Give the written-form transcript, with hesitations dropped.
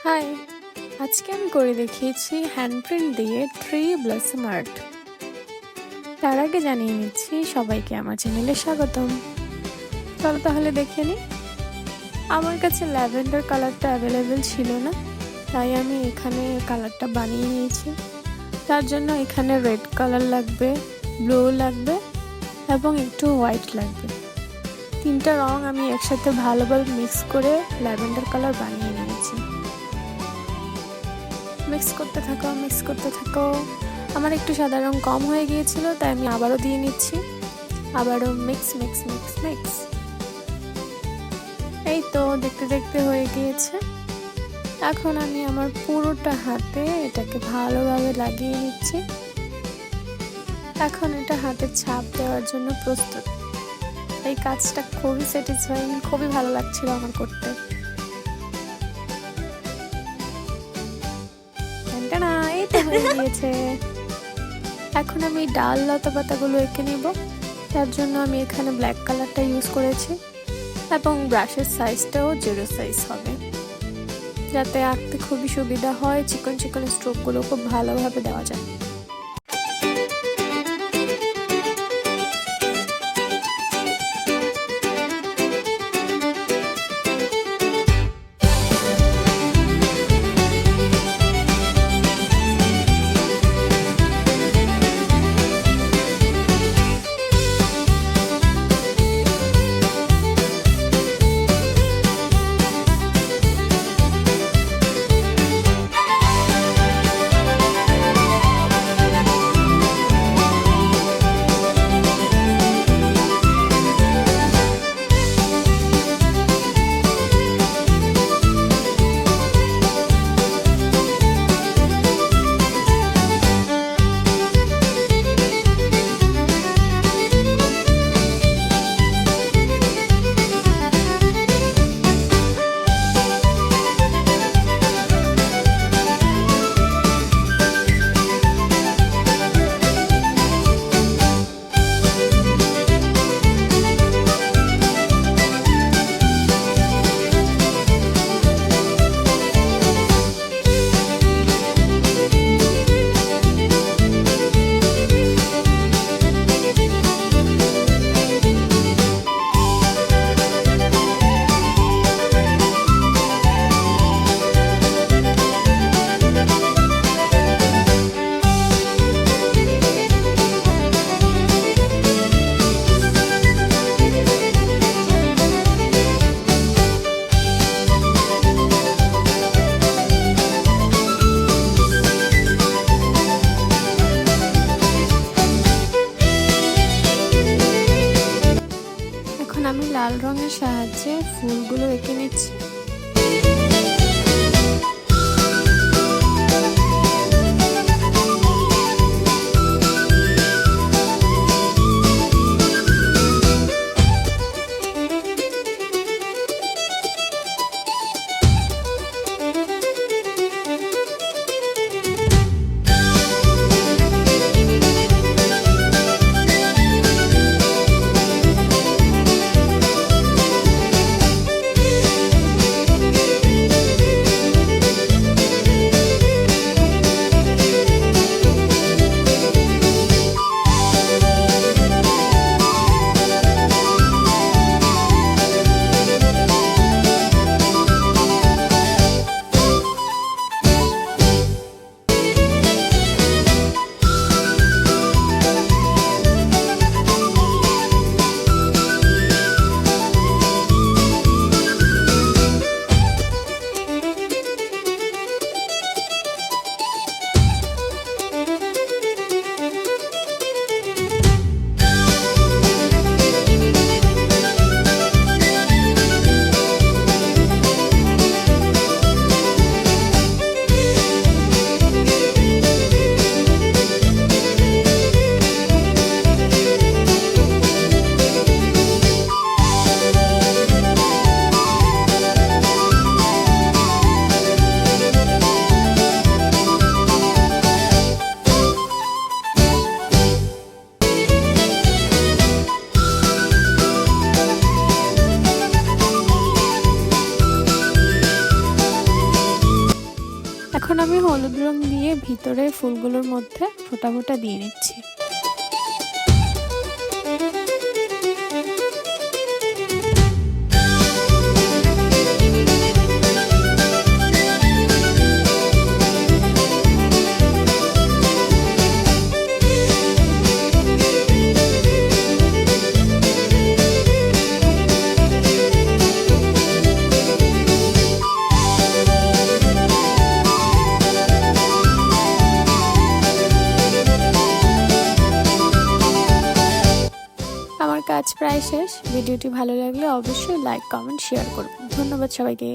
High, আজকে আমি করে দেখিয়েছি হ্যান্ডপ্রিন্ট দিয়ে ট্রি ব্লসম আর্ট। তার আগে জানিয়ে নিচ্ছি সবাইকে আমার চ্যানেলে স্বাগতম। চলো তাহলে দেখে নিই। আমার কাছে ল্যাভেন্ডার কালারটা অ্যাভেলেবেল ছিল না, তাই আমি এখানে কালারটা বানিয়ে নিয়েছি। তার জন্য এখানে রেড কালার লাগবে, ব্লু লাগবে এবং একটু হোয়াইট লাগবে। তিনটা রং আমি একসাথে ভালোভাবে মিক্স করে ল্যাভেন্ডার কালার বানিয়ে নিয়েছি। মিক্স করতে থাকো। আমার একটু সাদা রং কম হয়ে গিয়েছিল, তাই আমি আবারও দিয়ে নিচ্ছি। আবারও মিক্স মিক্স মিক্স মিক্স। এই তো দেখতে দেখতে হয়ে গিয়েছে। এখন আমি আমার পুরোটা হাতে এটাকে ভালোভাবে লাগিয়ে নিচ্ছি। এখন এটা হাতে ছাপ দেওয়ার জন্য প্রস্তুত। এই কাজটা খুবই স্যাটিসফাইং, খুবই ভালো লাগছিল আমার করতে। এই তো হয়ে গিয়েছে। এখন আমি ডাল লতা পাতাগুলো এঁকে নিব। তার জন্য আমি এখানে ব্ল্যাক কালারটা ইউজ করেছি এবং ব্রাশের সাইজটাও 0 সাইজ হবে, যাতে আঁকতে খুবই সুবিধা হয়। চিকন চিকন স্ট্রোকগুলো খুব ভালোভাবে দেওয়া যায়। এখন আমি হলুদ রং দিয়ে ভিতরে ফুলগুলোর মধ্যে ফোঁটা ফোঁটা দিয়ে নিচ্ছি। আমার কাজ প্রায় শেষ। ভিডিওটি ভালো লাগলে অবশ্যই লাইক, কমেন্ট, শেয়ার করবেন। ধন্যবাদ সবাইকে।